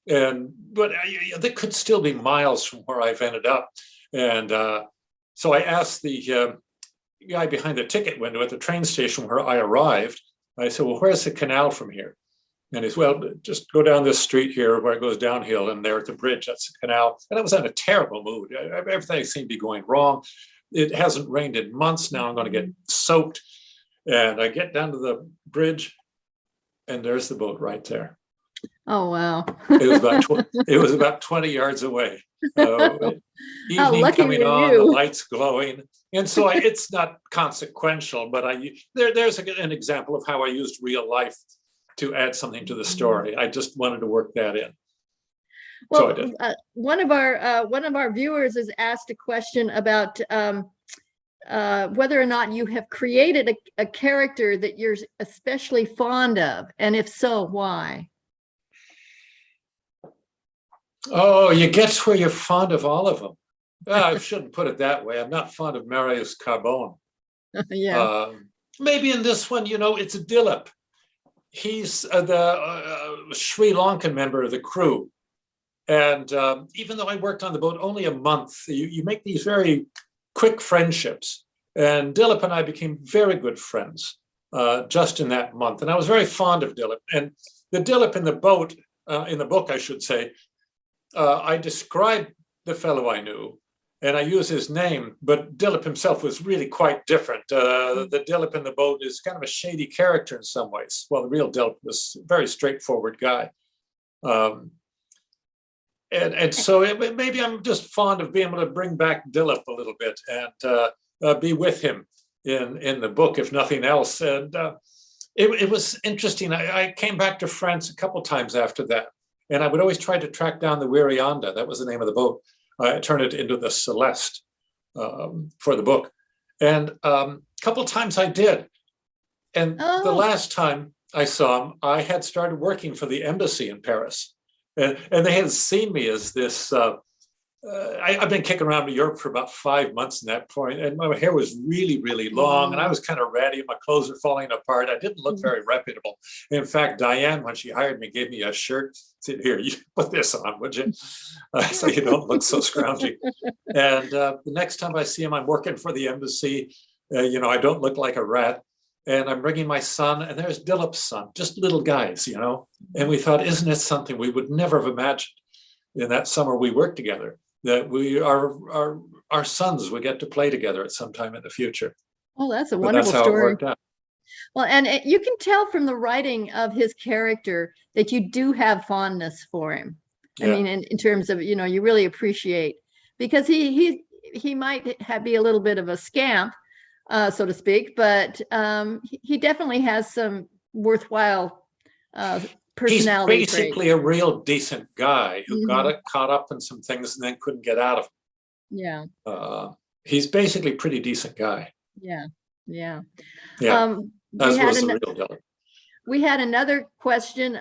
But they could still be miles from where I've ended up. And so I asked the guy behind the ticket window at the train station where I arrived. I said, well, where's the canal from here? And he said, well, just go down this street here where it goes downhill, and there at the bridge, that's the canal. And I was in a terrible mood. Everything seemed to be going wrong. It hasn't rained in months. Now I'm going to get soaked. And I get down to the bridge, and there's the boat right there. Oh, wow. It was about 20 yards away. Evening coming on, the lights glowing. And so it's not consequential, but there's an example of how I used real life to add something to the story. I just wanted to work that in. Well, so I did. One of our viewers has asked a question about whether or not you have created a character that you're especially fond of, and if so, why? Oh, you get where you're fond of all of them. I shouldn't put it that way. I'm not fond of Marius Carbone. Yeah. Maybe in this one, it's a Dilip. He's the Sri Lankan member of the crew. And even though I worked on the boat only a month, you make these very quick friendships. And Dilip and I became very good friends just in that month. And I was very fond of Dilip. And the Dilip in the boat, in the book, I should say, I described the fellow I knew, and I use his name, but Dilip himself was really quite different. The Dilip in the boat is kind of a shady character in some ways. Well, the real Dilip was a very straightforward guy. And so maybe I'm just fond of being able to bring back Dilip a little bit and be with him in the book, if nothing else. And it was interesting. I came back to France a couple times after that. And I would always try to track down the Wirianda. That was the name of the boat. I turned it into the Celeste for the book. And a couple times I did. And the last time I saw him, I had started working for the embassy in Paris. And they had seen me as this, I've been kicking around New York for about 5 months in that point, and my hair was really, really long, and I was kind of ratty, my clothes were falling apart. I didn't look very reputable. In fact, Diane, when she hired me, gave me a shirt, said, here, you put this on, would you? So you don't look so scroungy. And the next time I see him, I'm working for the embassy. I don't look like a rat. And I'm bringing my son, and there's Dilip's son, just little guys, And we thought, isn't it something we would never have imagined in that summer we worked together, that our sons would get to play together at some time in the future. Oh, that's a wonderful story. That's how it worked out. Well, and you can tell from the writing of his character that you do have fondness for him. Yeah. I mean, in terms of, you really appreciate, because he might be a little bit of a scamp, so to speak, but he definitely has some worthwhile personality. He's basically a real decent guy who got caught up in some things and then couldn't get out of them. Yeah. He's basically a pretty decent guy. Yeah. Yeah. We had another question.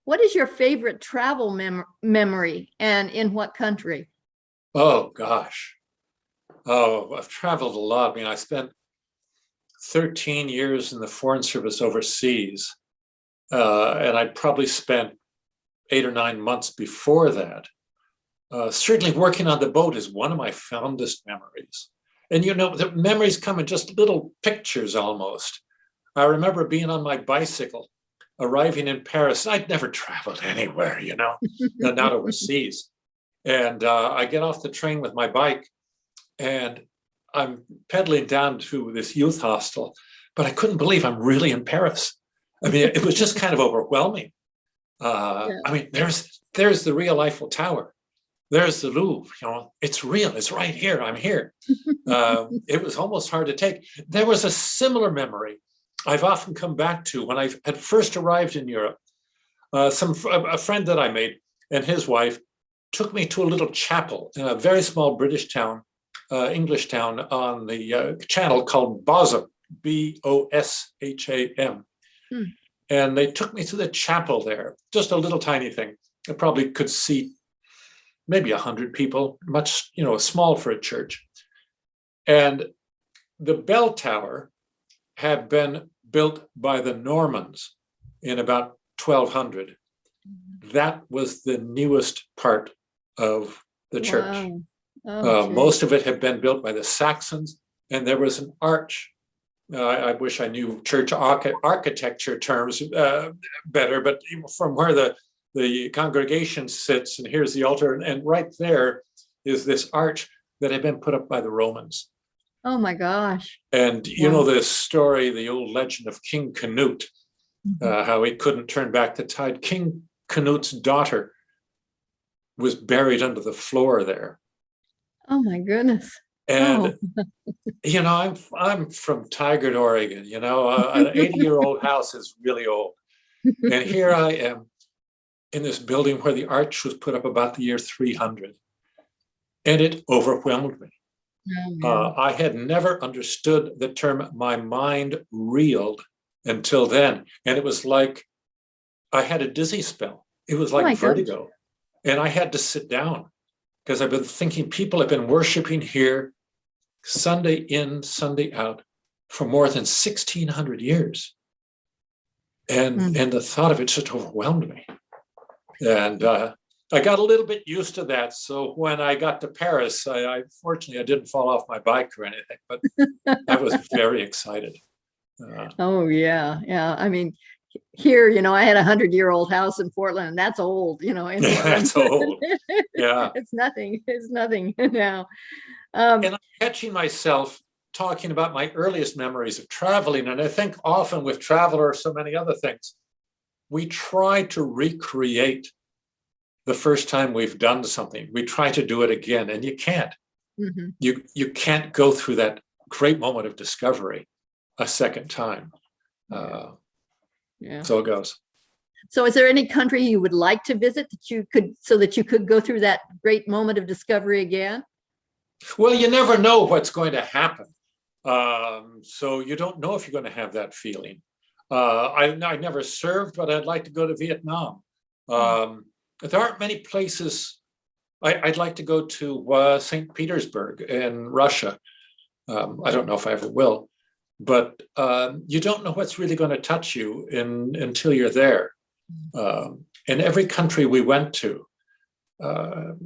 What is your favorite travel memory, and in what country? Oh, gosh. Oh, I've traveled a lot. I mean, I spent 13 years in the Foreign Service overseas, and I probably spent 8 or 9 months before that. Certainly working on the boat is one of my fondest memories. And the memories come in just little pictures almost. I remember being on my bicycle arriving in Paris. I'd never traveled anywhere, not overseas. And I get off the train with my bike and I'm pedaling down to this youth hostel, but I couldn't believe I'm really in Paris. I mean, it was just kind of overwhelming. I mean, there's the real Eiffel Tower. There's the Louvre, it's real, it's right here, I'm here. It was almost hard to take. There was a similar memory I've often come back to when I had first arrived in Europe. A friend that I made and his wife took me to a little chapel in a very small British town, English town on the channel called Bosham, Bosham. And they took me to the chapel there, just a little tiny thing. I probably could seat maybe 100 people, much, small for a church. And the bell tower had been built by the Normans in about 1200. That was the newest part of the church. Wow. Most of it had been built by the Saxons, and there was an arch. I wish I knew church architecture terms better, but from where the congregation sits, and here's the altar, and right there is this arch that had been put up by the Romans. Oh my gosh. And you know this story, the old legend of King Canute, how he couldn't turn back the tide. King Canute's daughter was buried under the floor there. Oh my goodness. And I'm from Tigard, Oregon. An 80-year-old house is really old. And here I am in this building where the arch was put up about the year 300. And it overwhelmed me. I had never understood the term "my mind reeled" until then. And it was like I had a dizzy spell. It was like vertigo. And I had to sit down because I've been thinking people have been worshiping here Sunday in, Sunday out for more than 1,600 years. And the thought of it just overwhelmed me. And I got a little bit used to that. So when I got to Paris, fortunately, I didn't fall off my bike or anything, but I was very excited. Yeah. I mean, here, I had 100-year-old house in Portland, and that's old, in Portland. That's old. Yeah. It's nothing now. And I'm catching myself talking about my earliest memories of traveling. And I think often with travel or so many other things, we try to recreate the first time we've done something. We try to do it again, and you can't. You can't go through that great moment of discovery a second time. So it goes. So is there any country you would like to visit so that you could go through that great moment of discovery again? Well, you never know what's going to happen. So you don't know if you're going to have that feeling. I never served, but I'd like to go to Vietnam. There aren't many places. I'd like to go to St. Petersburg in Russia. I don't know if I ever will, but you don't know what's really going to touch you until you're there. In every country we went to,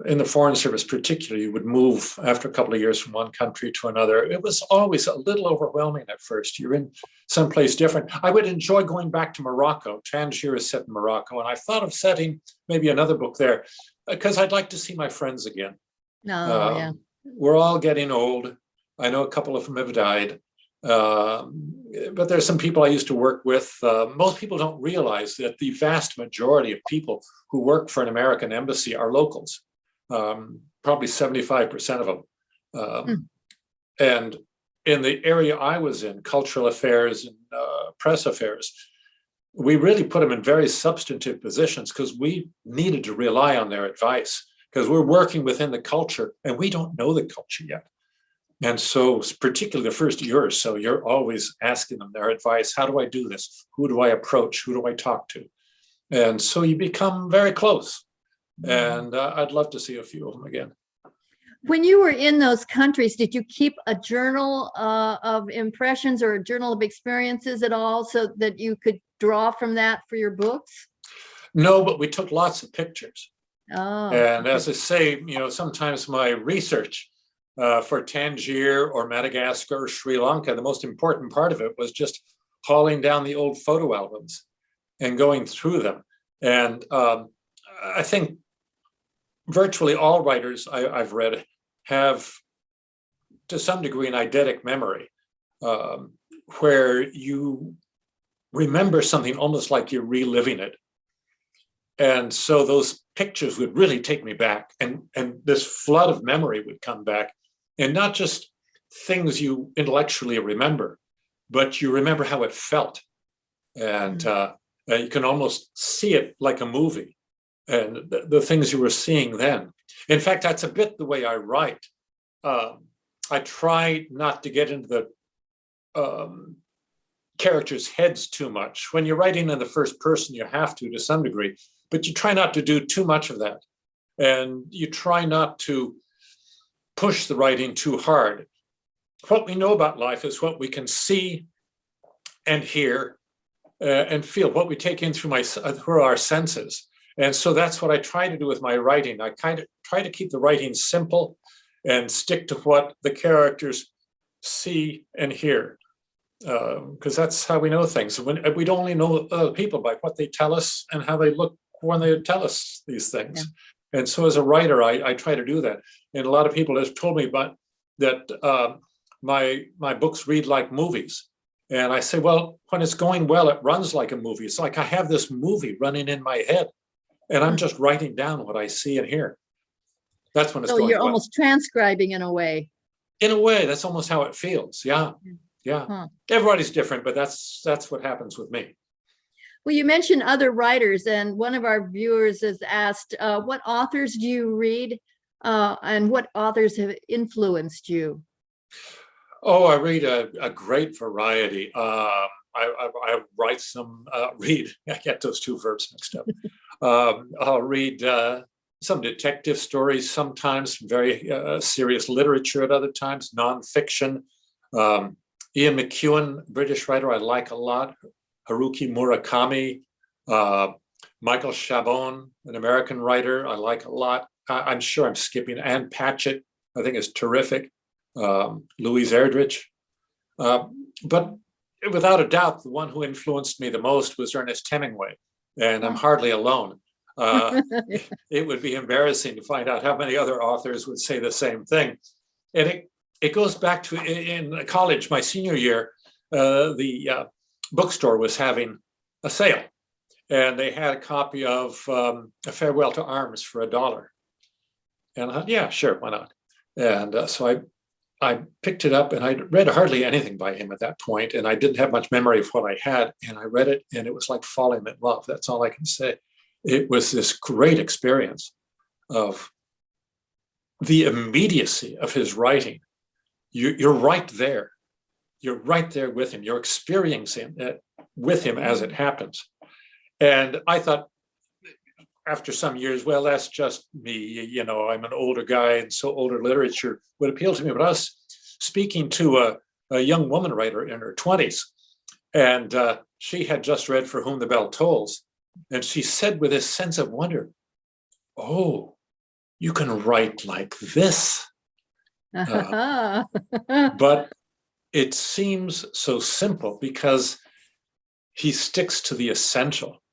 in the Foreign Service particularly, you would move after a couple of years from one country to another. It was always a little overwhelming at first. You're in someplace different. I would enjoy going back to Morocco. Tangier is set in Morocco, and I thought of setting maybe another book there because I'd like to see my friends again. We're all getting old. I know a couple of them have died. But there's some people I used to work with. Most people don't realize that the vast majority of people who work for an American embassy are locals, probably 75% of them. And in the area I was in, cultural affairs and press affairs, we really put them in very substantive positions because we needed to rely on their advice because we're working within the culture and we don't know the culture yet. And so particularly the first year or so, you're always asking them their advice. How do I do this? Who do I approach? Who do I talk to? And so you become very close. And I'd love to see a few of them again. When you were in those countries, did you keep a journal of impressions or a journal of experiences at all so that you could draw from that for your books? No, but we took lots of pictures. Oh, and as I say, sometimes my research for Tangier or Madagascar or Sri Lanka, the most important part of it was just hauling down the old photo albums and going through them. And I think virtually all writers I've read have, to some degree, an eidetic memory, where you remember something almost like you're reliving it. And so those pictures would really take me back, and this flood of memory would come back, and not just things you intellectually remember, but you remember how it felt. And you can almost see it like a movie, and the things you were seeing then. In fact, that's a bit the way I write. I try not to get into the characters' heads too much. When you're writing in the first person, you have to some degree, but you try not to do too much of that. And you try not to push the writing too hard. What we know about life is what we can see and hear and feel, what we take in through our senses. And so that's what I try to do with my writing. I kind of try to keep the writing simple and stick to what the characters see and hear, because that's how we know things. We'd only know other people by what they tell us and how they look when they tell us these things. Yeah. And so as a writer, I try to do that. And a lot of people have told me that my books read like movies. And I say, well, when it's going well, it runs like a movie. It's like I have this movie running in my head, and I'm just writing down what I see and hear. That's when it's going well. So you're almost transcribing in a way. In a way, that's almost how it feels. Yeah. Everybody's different, but that's what happens with me. Well, you mentioned other writers, and one of our viewers has asked, what authors do you read, and what authors have influenced you? Oh, I read a great variety. I write some, read, I get those two verbs mixed up. I'll read some detective stories sometimes, very serious literature at other times, nonfiction. Ian McEwan, British writer, I like a lot. Haruki Murakami, Michael Chabon, an American writer, I like a lot. I'm sure I'm skipping. Anne Patchett, I think is terrific. Louise Erdrich. But without a doubt, the one who influenced me the most was Ernest Hemingway, and I'm hardly alone. It would be embarrassing to find out how many other authors would say the same thing. And it goes back to in college, my senior year, the bookstore was having a sale, and they had a copy of A Farewell to Arms for $1. And I thought, yeah, sure, why not? And so I picked it up, and I read hardly anything by him at that point, and I didn't have much memory of what I had, and I read it, and it was like falling in love. That's all I can say. It was this great experience of the immediacy of his writing. You're right there. You're right there with him. You're experiencing it with him as it happens. And I thought, after some years, well, that's just me. You know, I'm an older guy, and so older literature would appeal to me. But I was speaking to a young woman writer in her 20s, and she had just read For Whom the Bell Tolls. And she said with this sense of wonder, oh, you can write like this. But it seems so simple because he sticks to the essential.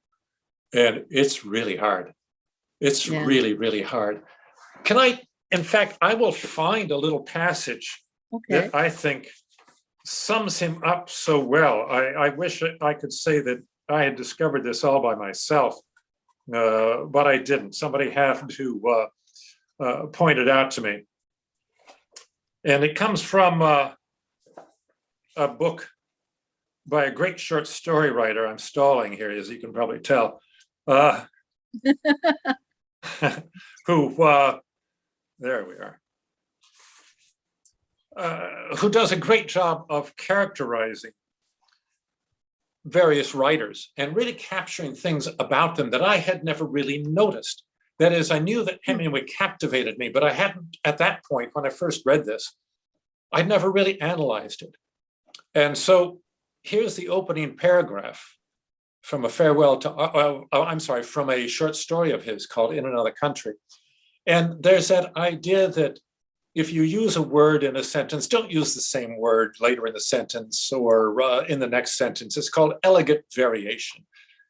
And it's really hard. It's really, really hard. In fact, I will find a little passage that I think sums him up so well. I wish I could say that I had discovered this all by myself, but I didn't. Somebody had to point it out to me. And it comes from a book by a great short story writer. I'm stalling here, as you can probably tell. Who there we are, who does a great job of characterizing various writers and really capturing things about them that I had never really noticed. That is, I knew that Hemingway captivated me, but I hadn't, at that point, when I first read this, I'd never really analyzed it. And so here's the opening paragraph from from a short story of his called In Another Country. And there's that idea that if you use a word in a sentence, don't use the same word later in the sentence or in the next sentence. It's called elegant variation.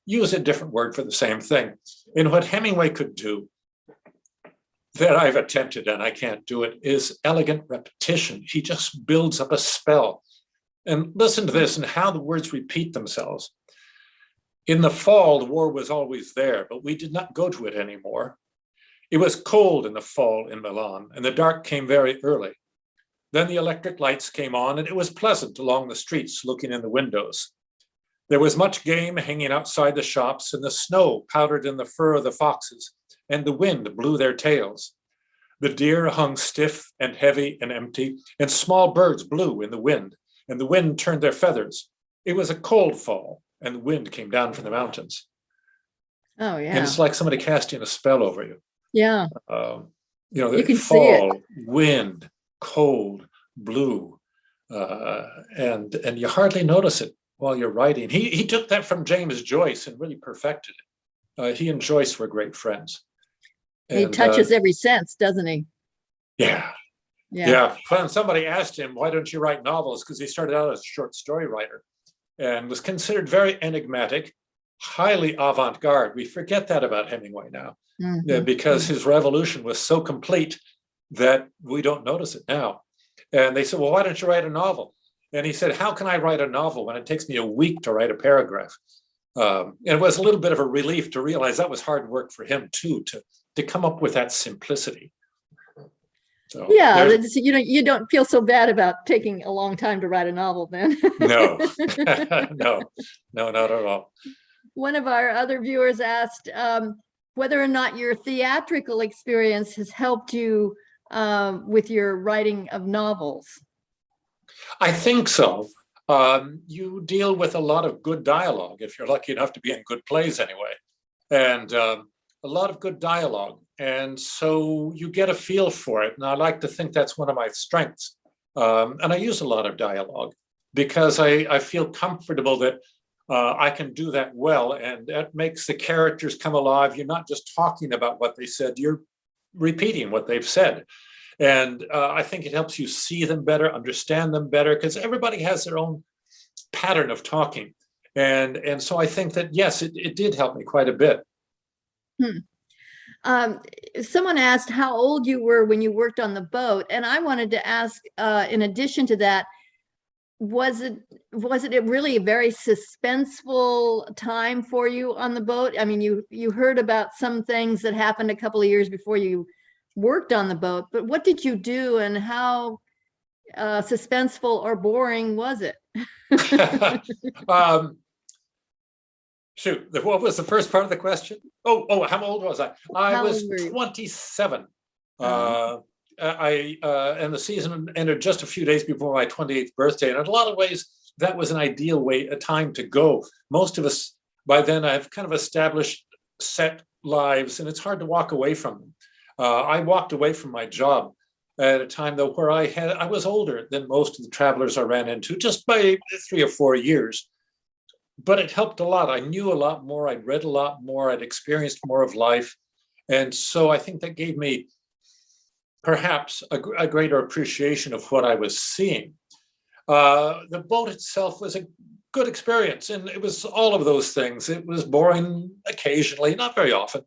use a different word for the same thing. And what Hemingway could do that I've attempted, and I can't do it, is elegant repetition. He just builds up a spell. And listen to this and how the words repeat themselves. In the fall, the war was always there, but we did not go to it anymore. It was cold in the fall in Milan, and the dark came very early. Then the electric lights came on, and it was pleasant along the streets looking in the windows. There was much game hanging outside the shops, and the snow powdered in the fur of the foxes, and the wind blew their tails. The deer hung stiff and heavy and empty, and small birds blew in the wind, and the wind turned their feathers. It was a cold fall, and the wind came down from the mountains. Oh, yeah. And it's like somebody casting a spell over you. Yeah. You can see fall, wind, cold, blue, and you hardly notice it while you're writing. He took that from James Joyce and really perfected it. He and Joyce were great friends. He touches every sense, doesn't he? Yeah. When somebody asked him, why don't you write novels? Because he started out as a short story writer and was considered very enigmatic, highly avant-garde. We forget that about Hemingway now, because his revolution was so complete that we don't notice it now. And they said, well, why don't you write a novel? And he said, how can I write a novel when it takes me a week to write a paragraph? And it was a little bit of a relief to realize that was hard work for him too, to come up with that simplicity. So, yeah, you don't feel so bad about taking a long time to write a novel then. No, no, not at all. One of our other viewers asked whether or not your theatrical experience has helped you with your writing of novels. I think so. You deal with a lot of good dialogue, if you're lucky enough to be in good plays anyway, and a lot of good dialogue. And so you get a feel for it. And I like to think that's one of my strengths. And I use a lot of dialogue because I feel comfortable that I can do that well. And that makes the characters come alive. You're not just talking about what they said, you're repeating what they've said. And I think it helps you see them better, understand them better, because everybody has their own pattern of talking. And so I think that, yes, it did help me quite a bit. Someone asked how old you were when you worked on the boat. And I wanted to ask, in addition to that, was it really a very suspenseful time for you on the boat? I mean, you heard about some things that happened a couple of years before you worked on the boat, but what did you do and how suspenseful or boring was it? Shoot, what was the first part of the question? Oh, how old was I? I was 27. And the season ended just a few days before my 28th birthday. And in a lot of ways, that was an ideal a time to go. Most of us, by then, have kind of established set lives, and it's hard to walk away from them. I walked away from my job at a time, though, where I was older than most of the travelers I ran into, just by 3 or 4 years. But it helped a lot. I knew a lot more. I'd read a lot more. I'd experienced more of life. And so I think that gave me perhaps a greater appreciation of what I was seeing. The boat itself was a good experience. And it was all of those things. It was boring occasionally, not very often.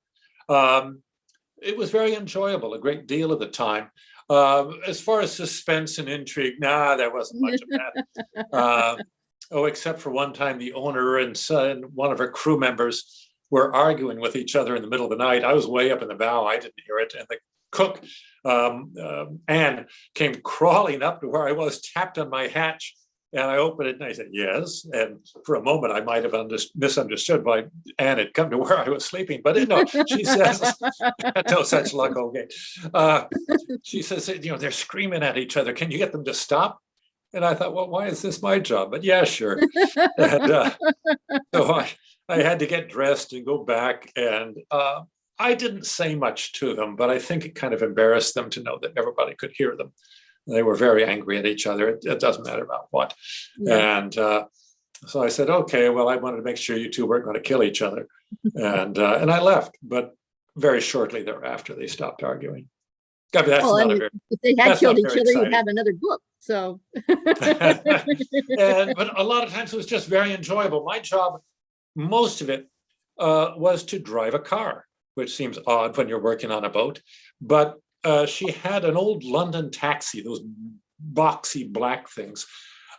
It was very enjoyable, a great deal of the time. As far as suspense and intrigue, there wasn't much of that. Except for one time the owner and one of her crew members were arguing with each other in the middle of the night. I was way up in the bow. I didn't hear it. And the cook, Anne, came crawling up to where I was, tapped on my hatch, and I opened it and I said, yes. And for a moment, I might have misunderstood why Anne had come to where I was sleeping. But no, she says, no such luck, okay. She says, they're screaming at each other. Can you get them to stop? And I thought, well, why is this my job? But yeah, sure. And, so I had to get dressed and go back. And I didn't say much to them, but I think it kind of embarrassed them to know that everybody could hear them. They were very angry at each other. It doesn't matter about what. Yeah. And so I said, okay, well, I wanted to make sure you two weren't going to kill each other. And I left. But very shortly thereafter, they stopped arguing. I mean, if they had killed each other, you'd have another book. So, but a lot of times it was just very enjoyable. My job, most of it, was to drive a car, which seems odd when you're working on a boat. But she had an old London taxi, those boxy black things,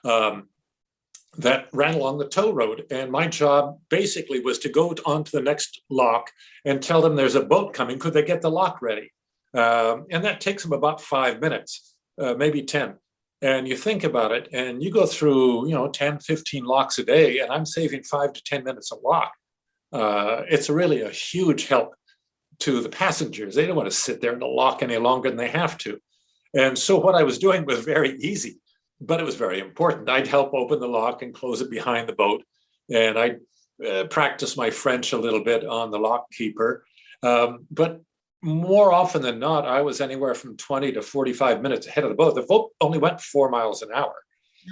that ran along the tow road. And my job basically was to go on to the next lock and tell them there's a boat coming. Could they get the lock ready? And that takes them about 5 minutes, maybe 10. And you think about it, and you go through, 10, 15 locks a day, and I'm saving 5 to 10 minutes a lock. It's really a huge help to the passengers. They don't want to sit there in the lock any longer than they have to. And so what I was doing was very easy, but it was very important. I'd help open the lock and close it behind the boat. And I'd practice my French a little bit on the lock keeper. But more often than not, I was anywhere from 20 to 45 minutes ahead of the boat. The boat only went 4 miles an hour.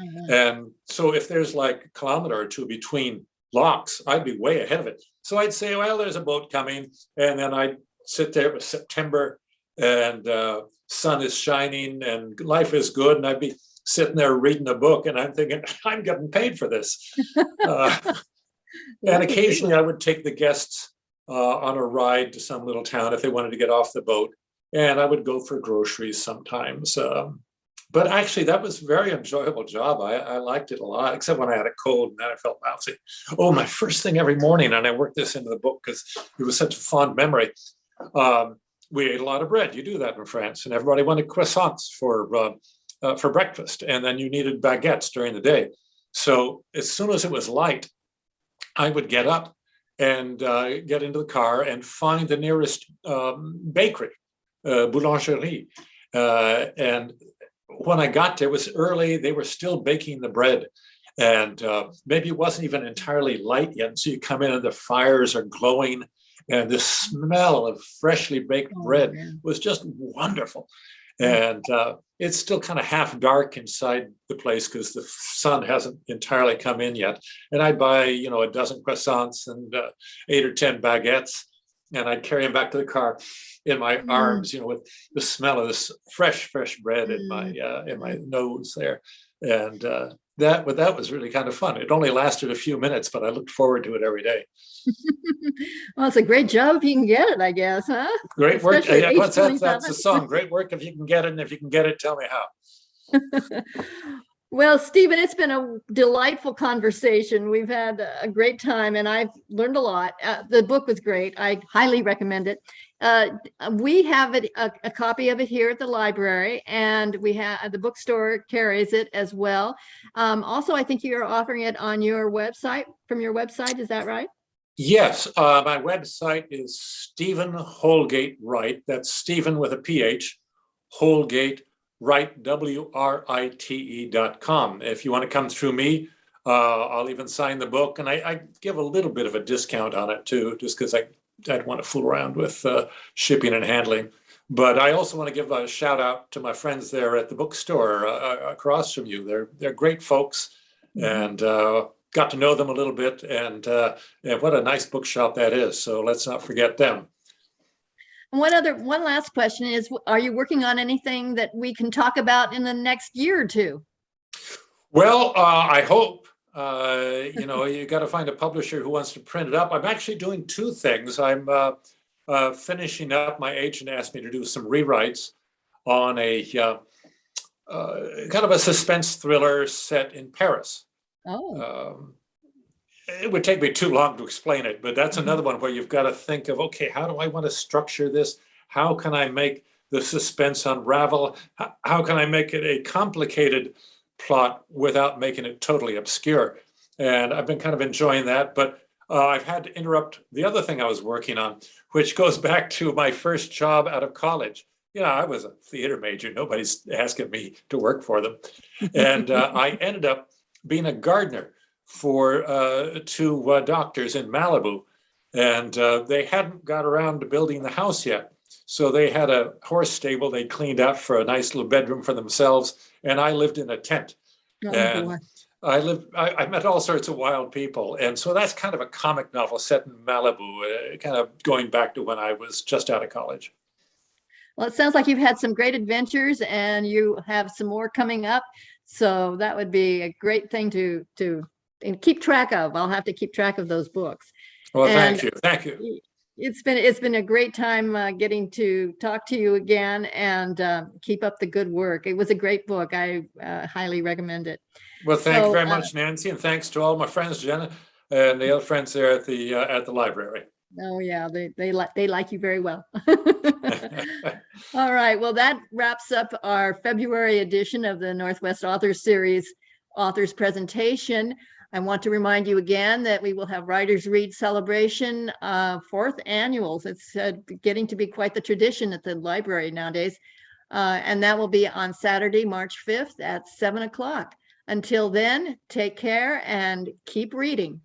Mm-hmm. And so if there's like a kilometer or two between locks, I'd be way ahead of it. So I'd say, well, there's a boat coming. And then I'd sit there. It was September and sun is shining and life is good. And I'd be sitting there reading a book and I'm thinking, I'm getting paid for this. And occasionally I would take the guests on a ride to some little town if they wanted to get off the boat. And I would go for groceries sometimes. But actually, that was a very enjoyable job. I liked it a lot, except when I had a cold and then I felt lousy. Oh, my first thing every morning, and I worked this into the book because it was such a fond memory. We ate a lot of bread. You do that in France, and everybody wanted croissants for breakfast, and then you needed baguettes during the day. So as soon as it was light, I would get up and get into the car and find the nearest bakery, boulangerie. And when I got there, it was early. They were still baking the bread. And maybe it wasn't even entirely light yet. And so you come in and the fires are glowing. And the smell of freshly baked bread was just wonderful. And it's still kind of half dark inside the place because the sun hasn't entirely come in yet. And I'd buy, a dozen croissants and 8 or 10 baguettes, and I'd carry them back to the car in my arms, with the smell of this fresh bread in my nose there. And that was really kind of fun. It only lasted a few minutes, but I looked forward to it every day. Well, it's a great job if you can get it, I guess, huh? Great work. Yeah, that's the song. Great work if you can get it. And if you can get it, tell me how. Well, Stephen, it's been a delightful conversation. We've had a great time and I've learned a lot. The book was great. I highly recommend it. We have a copy of it here at the library, and we have the bookstore carries it as well. Also, I think you're offering it on your website, from your website. Is that right? Yes. My website is Stephen Holgate Wright. That's Stephen with a PH, Holgate Wright, WRITE.com. If you want to come through me, I'll even sign the book. And I give a little bit of a discount on it too, just because I don't want to fool around with shipping and handling. But I also want to give a shout out to my friends there at the bookstore across from you. They're great folks, and got to know them a little bit. And what a nice bookshop that is. So let's not forget them. One last question is, are you working on anything that we can talk about in the next year or two? Well, I hope. You got to find a publisher who wants to print it up. I'm actually doing two things. I'm finishing up. My agent asked me to do some rewrites on a kind of a suspense thriller set in Paris. Oh. It would take me too long to explain it, but that's another one where you've got to think of, okay, how do I want to structure this? How can I make the suspense unravel? How can I make it a complicated plot without making it totally obscure? And I've been kind of enjoying that, but I've had to interrupt the other thing I was working on, which goes back to my first job out of college. I was a theater major. Nobody's asking me to work for them. And I ended up being a gardener for two doctors in Malibu. And they hadn't got around to building the house yet. So they had a horse stable they cleaned up for a nice little bedroom for themselves. And I lived in a tent. And I met all sorts of wild people. And so that's kind of a comic novel set in Malibu, kind of going back to when I was just out of college. Well, it sounds like you've had some great adventures and you have some more coming up. So that would be a great thing to keep track of. I'll have to keep track of those books. Well, And thank you. Thank you. it's been a great time getting to talk to you again, and keep up the good work. It was a great book. I highly recommend it. Well, thank you So, very much, Nancy, and thanks to all my friends, Jenna, and the other friends there at the library. oh yeah, they like you very well. All right, well, that wraps up our February edition of the Northwest Authors Series authors presentation. I want to remind you again that we will have Writers Read Celebration, fourth annuals. It's getting to be quite the tradition at the library nowadays. And that will be on Saturday, March 5th at 7 o'clock. Until then, take care and keep reading.